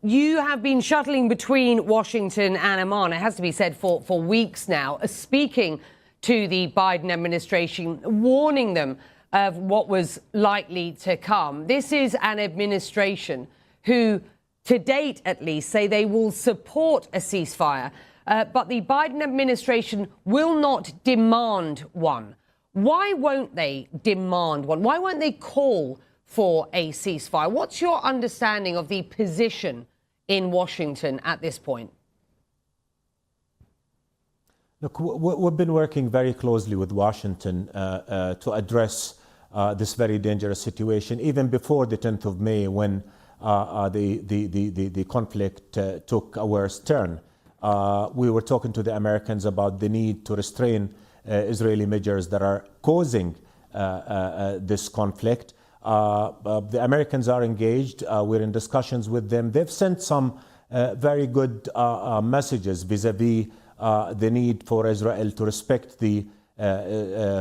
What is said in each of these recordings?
you have been shuttling between Washington and Amman, it has to be said, for weeks now, speaking to the Biden administration, warning them of what was likely to come. This is an administration who, to date at least, say they will support a ceasefire, but the Biden administration will not demand one. Why won't they demand one? Why won't they call for a ceasefire? What's your understanding of the position in Washington at this point? Look, we've been working very closely with Washington to address this very dangerous situation, even before the 10th of May, when the conflict took a worse turn. We were talking to the Americans about the need to restrain Israeli measures that are causing this conflict. The Americans are engaged. We're in discussions with them. They've sent some very good messages vis-a-vis the need for Israel to respect the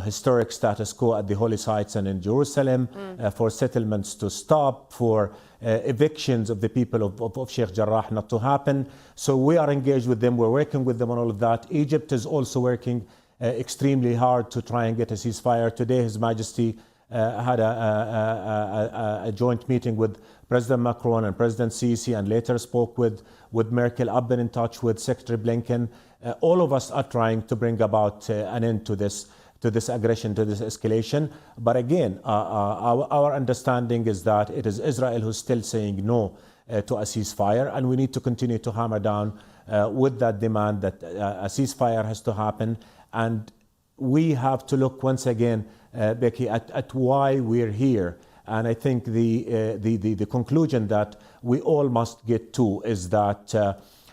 historic status quo at the holy sites and in Jerusalem, for settlements to stop, for evictions of the people of Sheikh Jarrah not to happen. So we are engaged with them. We're working with them on all of that. Egypt is also working extremely hard to try and get a ceasefire. Today, His Majesty had a joint meeting with President Macron and President Sisi, and later spoke with Merkel. I've been in touch with Secretary Blinken. All of us are trying to bring about an end to this aggression, to this escalation. But again, our understanding is that it is Israel who's still saying no to a ceasefire, and we need to continue to hammer down with that demand that a ceasefire has to happen. And we have to look once again, Becky, at why we're here. And I think the conclusion that we all must get to is that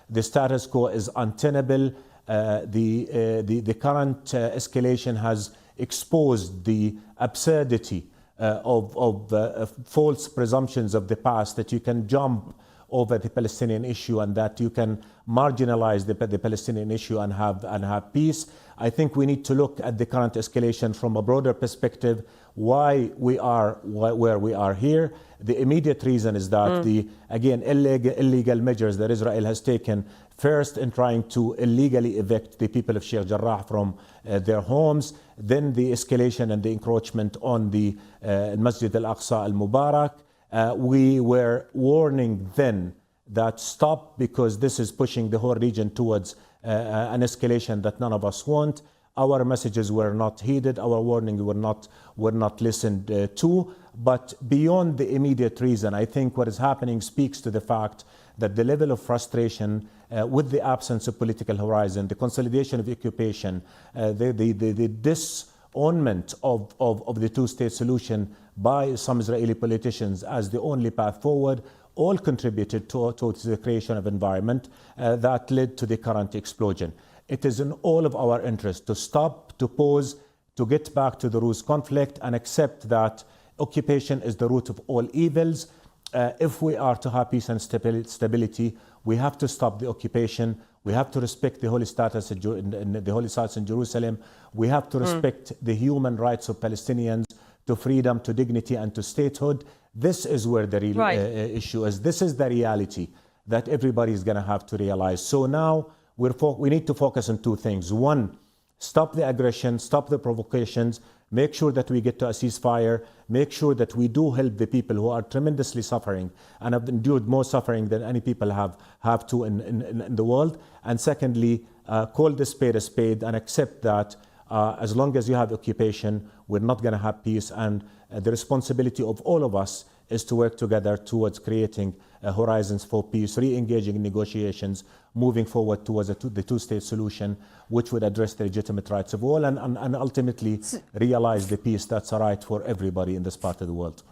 the status quo is untenable. The current escalation has exposed the absurdity of false presumptions of the past, that you can jump over the Palestinian issue and that you can marginalize the Palestinian issue and have peace. I think we need to look at the current escalation from a broader perspective, why we are where we are here. The immediate reason is that the illegal measures that Israel has taken, first in trying to illegally evict the people of Sheikh Jarrah from their homes, then the escalation and the encroachment on the Masjid al-Aqsa al-Mubarak. We were warning then that stop, because this is pushing the whole region towards an escalation that none of us want. Our messages were not heeded. Our warnings were not listened to. But beyond the immediate reason, I think what is happening speaks to the fact that the level of frustration with the absence of political horizon, the consolidation of occupation, the disownment of the two-state solution by some Israeli politicians as the only path forward, all contributed to the creation of environment that led to the current explosion. It is in all of our interest to stop, to pause, to get back to the root conflict and accept that occupation is the root of all evils. If we are to have peace and stability, we have to stop the occupation. We have to respect the holy status in the holy sites in Jerusalem. We have to respect the human rights of Palestinians to freedom, to dignity, and to statehood. This is where the real issue is. This is the reality that everybody is going to have to realize. So now we need to focus on two things. One, stop the aggression, stop the provocations, make sure that we get to a ceasefire, make sure that we do help the people who are tremendously suffering and have endured more suffering than any people have to in the world. And secondly, call the spade a spade and accept that as long as you have occupation, we're not going to have peace. And the responsibility of all of us is to work together towards creating horizons for peace, re-engaging in negotiations, moving forward towards the two-state solution, which would address the legitimate rights of all and ultimately realize the peace that's a right for everybody in this part of the world.